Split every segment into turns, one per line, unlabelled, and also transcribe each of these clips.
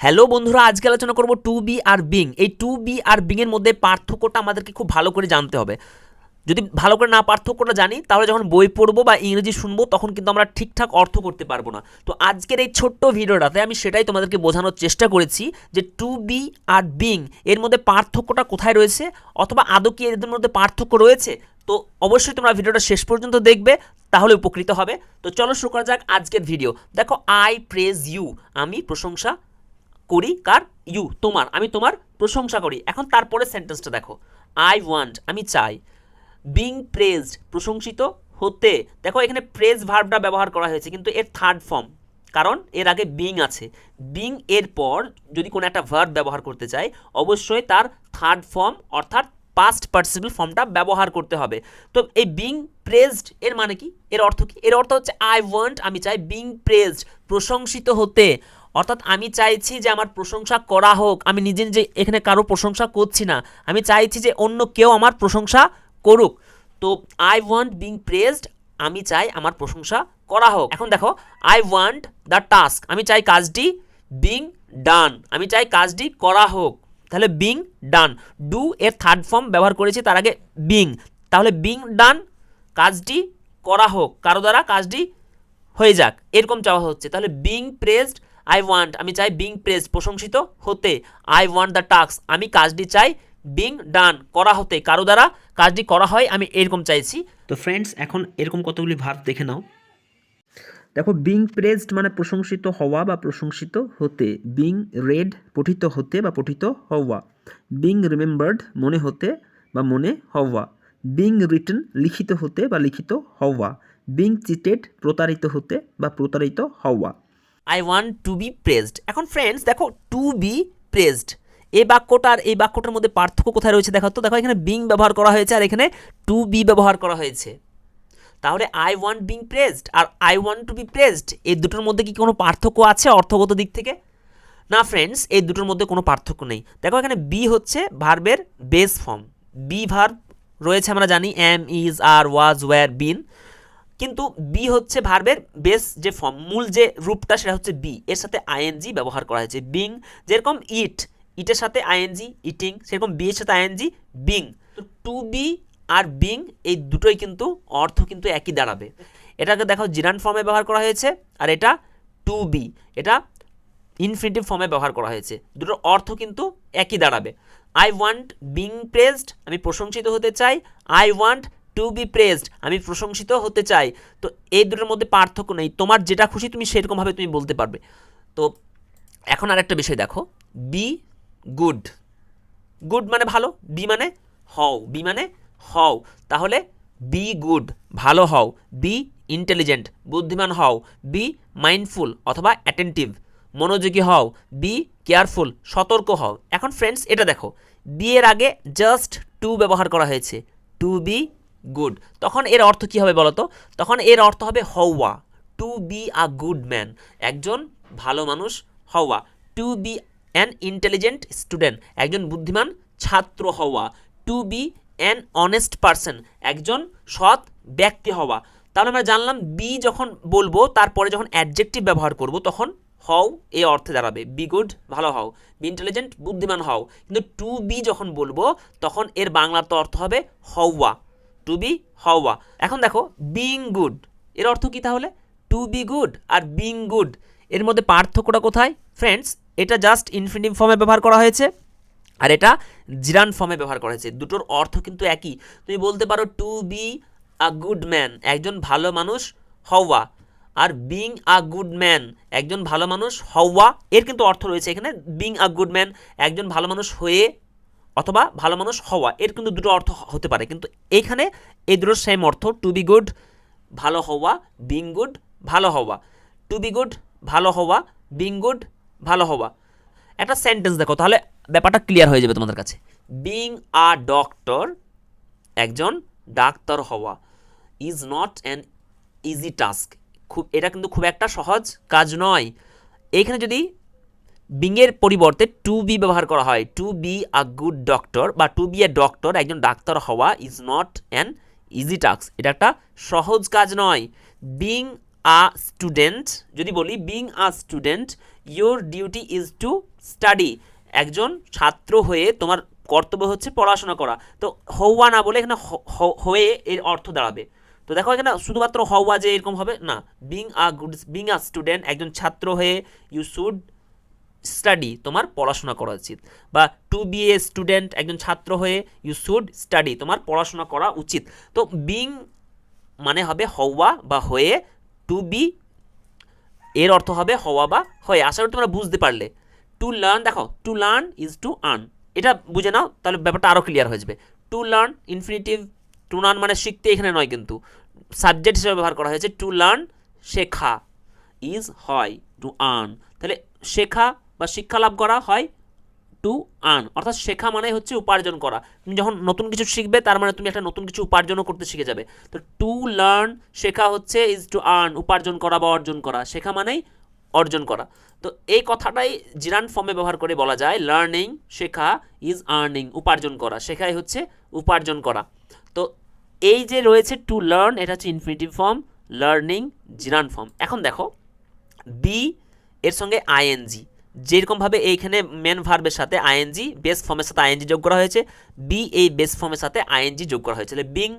Hello বন্ধুরা, আজকে আলোচনা করব টু বি আর বিং। এই টু বি আর বিং এর মধ্যে পার্থক্যটা আমাদেরকে খুব ভালো করে জানতে হবে। যদি ভালো করে না পার্থক্যটা জানি, তাহলে যখন বই পড়বো বা ইংরেজি শুনবো তখন কিন্তু আমরা ঠিকঠাক অর্থ করতে পারবো না। তো আজকের এই ছোট্ট ভিডিওটাতে আমি সেটাই তোমাদেরকে বোঝানোর চেষ্টা করেছি যে টু বি আর বিং এর মধ্যে পার্থক্যটা কোথায় রয়েছে, অথবা আদৌ কি এদের মধ্যে পার্থক্য রয়েছে। তো অবশ্যই তোমরা ভিডিওটা শেষ পর্যন্ত দেখবে, তাহলে উপকৃত হবে। তো চলো শুরু করা যাক আজকের ভিডিও। দেখো, আই প্রেজ ইউ, আমি প্রশংসা করি কার? ইউ, তোমার। আমি তোমার প্রশংসা করি। এখন তারপরে সেন্টেন্সটা দেখো, আই ওয়ান্ট, আমি চাই। বিং প্রেজড, প্রশংসিত হতে। দেখো এখানে প্রেজ ভার্বটা ব্যবহার করা হয়েছে, কিন্তু এর থার্ড ফর্ম, কারণ এর আগে বিং আছে। বিং এর পর যদি কোনো একটা ভার্ব ব্যবহার করতে চাই, অবশ্যই তার থার্ড ফর্ম অর্থাৎ পাস্ট পার্টিসিপল ফর্মটা ব্যবহার করতে হবে। তো এই বিং প্রেজড এর মানে কি? এর অর্থ কি? এর অর্থ হচ্ছে আই ওয়ান্ট, আমি চাই। বিং প্রেজড, প্রশংসিত হতে, অর্থাৎ আমি চাইছি যে আমার প্রশংসা করা হোক। আমি নিজে নিজে এখানে কারো প্রশংসা করছি না, আমি চাইছি যে অন্য কেউ আমার প্রশংসা করুক। তো আই ওয়ান্ট বিং প্রেজড, আমি চাই আমার প্রশংসা করা হোক। এখন দেখো, আই ওয়ান্ট দ্য টাস্ক, আমি চাই কাজটি বিং ডান, আমি চাই কাজটি করা হোক। তাহলে বিং ডান, ডু এর থার্ড ফর্ম ব্যবহার করেছি, তার আগে বিং। তাহলে বিং ডান, কাজটি করা হোক, কারো দ্বারা কাজটি হয়ে যাক, এরকম চাওয়া হচ্ছে। তাহলে বিং প্রেজড, আই ওয়ান্ট, আমি চাই বিং প্রেজড, প্রশংসিত হতে। আই ওয়ান্ট দ্য টাস্ক, আমি কাজটি চাই বিং ডান, করা হতে, কারো দ্বারা কাজটি করা হয়, আমি এরকম চাইছি। তো ফ্রেন্ডস, এখন এরকম কতগুলি ভার্ব দেখে নাও। দেখো, বিং প্রেজড মানে প্রশংসিত হওয়া বা প্রশংসিত হতে। বিং রেড, পঠিত হতে বা পঠিত হওয়া। বিং রিমেম্বার্ড, মনে হতে বা মনে হওয়া। বিং রিটেন, লিখিত হতে বা লিখিত হওয়া। বিং চিটেড, প্রতারিত হতে বা প্রতারিত হওয়া। I want to be praised. এখন ফ্রেন্ডস দেখো, টু বি প্রেজড এই বাক্যটার এই বাক্যটার মধ্যে পার্থক্য কোথায় রয়েছে দেখো তো। দেখো, এখানে বিং ব্যবহার করা হয়েছে আর এখানে টু বি ব্যবহার করা হয়েছে। তাহলে আই ওয়ান্ট বিং প্রেজড আর I want to be praised, এই দুটোর মধ্যে কি কোনো পার্থক্য আছে অর্থগত দিক থেকে? না ফ্রেন্ডস, এই দুটোর মধ্যে কোনো পার্থক্য নেই। দেখো, এখানে বি হচ্ছে ভার্বের বেস ফর্ম। বি ভার্ব রয়েছে, আমরা জানি, am, is, are, was, were, been. কিন্তু বি হচ্ছে ভার্বের বেস যে ফর্ম, মূল যে রূপটা, সেটা হচ্ছে বি। এর সাথে আইএনজি ব্যবহার করা হয়েছে। বিং, যেরকম ইট, ইটের সাথে আইএনজি ইটিং, সেরকম বি এর সাথে আইএনজি বিং। তো টু বি আর বিং এই দুটোই কিন্তু অর্থ কিন্তু একই দাঁড়াবে। এটাকে দেখো জিরান ফর্মে ব্যবহার করা হয়েছে, আর এটা টু বি, এটা ইনফিনিটিভ ফর্মে ব্যবহার করা হয়েছে। দুটোর অর্থ কিন্তু একই দাঁড়াবে। আই ওয়ান্ট বিং প্রেজড, আমি প্রশংসিত হতে চাই। I want to be praised, আমি প্রশংসিত হতে চাই। তো এই দুটোর মধ্যে পার্থক্য নেই, তোমার যেটা খুশি তুমি সেরকমভাবে তুমি বলতে পারবে। তো এখন আরেকটা বিষয় দেখো, বি গুড। গুড মানে ভালো, বি মানে হও, বি মানে হও। তাহলে বি গুড, ভালো হও। বি ইন্টেলিজেন্ট, বুদ্ধিমান হও। বি মাইন্ডফুল অথবা অ্যাটেন্টিভ, মনোযোগী হও। বি কেয়ারফুল, সতর্ক হও। এখন ফ্রেন্ডস এটা দেখো, বি এর আগে জাস্ট টু ব্যবহার করা হয়েছে, টু বি গুড। তখন এর অর্থ কী হবে বলো তো? তখন এর অর্থ হবে হওয়া। To be a good man, একজন ভালো মানুষ হওয়া। To be an intelligent student, একজন বুদ্ধিমান ছাত্র হওয়া। To be an honest person, একজন সৎ ব্যক্তি হওয়া। তাহলে আমরা জানলাম বি যখন বলবো, তারপরে যখন অ্যাডজেক্টিভ ব্যবহার করব, তখন হও এই অর্থে দাঁড়াবে। বি গুড, ভালো হও। বি ইন্টেলিজেন্ট, বুদ্ধিমান হও। কিন্তু টু বি যখন বলবো, তখন এর বাংলার তো অর্থ হবে হওয়া। টু বি, হওয়া। এখন দেখো, বিং গুড এর অর্থ কি তাহলে? টু বি গুড আর বিং গুড, এর মধ্যে পার্থক্যটা কোথায় ফ্রেন্ডস? এটা জাস্ট ইনফিনিটিভ ফর্মে ব্যবহার করা হয়েছে, আর এটা জিরান ফর্মে ব্যবহার করা হয়েছে। দুটোর অর্থ কিন্তু একই। তুমি বলতে পারো to be a good man, একজন ভালো মানুষ হওয়া। আর বিং আ গুড ম্যান, একজন ভালো মানুষ হওয়া, এর কিন্তু অর্থ রয়েছে এখানে। বিং আ গুড ম্যান, একজন ভালো মানুষ হয়ে অথবা ভালো মানুষ হওয়া, এর কিন্তু দুটো অর্থ হতে পারে, কিন্তু এইখানে এই দুটোর সেম অর্থ। টু বি গুড, ভালো হওয়া। বিং গুড, ভালো হওয়া। টু বি গুড, ভালো হওয়া। বিং গুড, ভালো হওয়া। একটা সেন্টেন্স দেখো, তাহলে ব্যাপারটা ক্লিয়ার হয়ে যাবে তোমাদের কাছে। বিং আ ডক্টর, একজন ডাক্তার হওয়া, is not an easy task, এটা কিন্তু খুব একটা সহজ কাজ নয়। এইখানে যদি বিংয়ের পরিবর্তে টু বি ব্যবহার করা হয়, to be a good doctor বা টু বি এ ডক্টর, একজন ডাক্তার হওয়া, is not an easy task, এটা একটা সহজ কাজ নয়। বিং আ স্টুডেন্ট, যদি বলি being a student your duty is to study, একজন ছাত্র হয়ে তোমার কর্তব্য হচ্ছে পড়াশোনা করা। তো হওয়া না বলে এখানে হয়ে এর অর্থ দাঁড়াবে। তো দেখো এখানে শুধুমাত্র হওয়া যে এরকম হবে না, বিং আ স্টুডেন্ট, একজন ছাত্র হয়ে ইউ শুড স্টাডি, তোমার পড়াশোনা করা উচিত। বা টু বি এ স্টুডেন্ট, একজন ছাত্র হয়ে ইউ শুড স্টাডি, তোমার পড়াশোনা করা উচিত। তো বিং মানে হবে হওয়া বা হয়ে, টু বি এর অর্থ হবে হওয়া বা হয়ে। আশা করি তোমরা বুঝতে পারলে। টু লার্ন, দেখো to learn is to earn, এটা বুঝে নাও তাহলে ব্যাপারটা আরও ক্লিয়ার হয়ে যাবে। To learn infinitive, to learn মানে শিখতে এখানে নয়, কিন্তু সাবজেক্ট হিসেবে ব্যবহার করা হয়েছে। টু লার্ন শেখা, ইজ হয় টু আর্ন, তাহলে শেখা বা শিক্ষা লাভ করা হয় টু আর্ন, অর্থাৎ শেখা মানে হচ্ছে উপার্জন করা। তুমি যখন নতুন কিছু শিখবে তার মানে তুমি একটা নতুন কিছু উপার্জনও করতে শিখে যাবে। তো টু লার্ন শেখা হচ্ছে ইজ টু আর্ন, উপার্জন করা বা অর্জন করা। শেখা মানেই অর্জন করা। তো এই কথাটাই জিরান ফর্মে ব্যবহার করে বলা যায় লার্নিং শেখা ইজ আর্নিং, উপার্জন করা। শেখাই হচ্ছে উপার্জন করা। তো এই যে রয়েছে টু লার্ন, এটা হচ্ছে ইনফিনিটিভ ফর্ম, লার্নিং জিরান ফর্ম। এখন দেখো বি এর সঙ্গে আইএনজি, যেরকমভাবে এইখানে মেন ভার্বের সাথে আইএনজি, বেস ফর্মের সাথে আইএনজি যোগ করা হয়েছে, বি এই বেস ফর্মের সাথে আইএনজি যোগ করা হয়েছে। তাহলে বিং,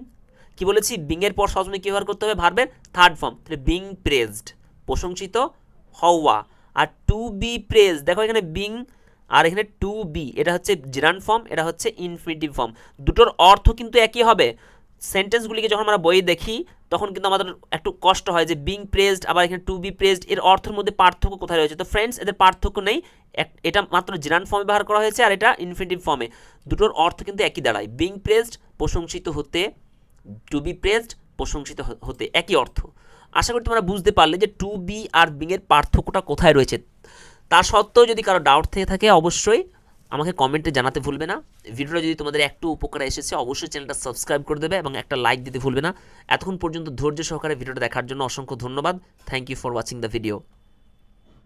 কি বলেছি, বিং এর পর সবসময় কী ব্যবহার করতে হবে, ভার্বের থার্ড ফর্ম। তাহলে বিং প্রেজড, প্রশংসিত হওয়া। আর টু বি প্রেজ, দেখো এখানে বিং আর এখানে টু বি, এটা হচ্ছে জিরান ফর্ম, এটা হচ্ছে ইনফিনিটিভ ফর্ম। দুটোর অর্থ কিন্তু একই হবে। সেন্টেন্সগুলিকে যখন আমরা বইয়ে দেখি তখন কিন্তু আমাদের একটু কষ্ট হয় যে বিং প্রেজড আবার এখানে টু বি প্রেজড, এর অর্থের মধ্যে পার্থক্য কোথায় রয়েছে। তো ফ্রেন্ডস, এদের পার্থক্য নেই, এটা মাত্র জিরান ফর্মে ব্যবহার করা হয়েছে আর এটা ইনফিনিটিভ ফর্মে। দুটোর অর্থ কিন্তু একই দাঁড়ায়। বিং প্রেজড প্রশংসিত হতে, টু বি প্রেজড প্রশংসিত হতে, একই অর্থ। আশা করি তোমরা বুঝতে পারলে যে টু বি আর বিং এর পার্থক্যটা কোথায় রয়েছে। তা সত্ত্বেও যদি কারো ডাউট থেকে থাকে অবশ্যই আমাকে কমেন্টে জানাতে ভুলবে না। ভিডিওটা যদি তোমাদের একটু উপকারে এসেছে অবশ্যই চ্যানেলটা সাবস্ক্রাইব করে দেবে এবং একটা লাইক দিতে ভুলবে না। এতক্ষণ পর্যন্ত ধৈর্য সহকারে ভিডিওটা দেখার জন্য অসংখ্য ধন্যবাদ। Thank you for watching the video.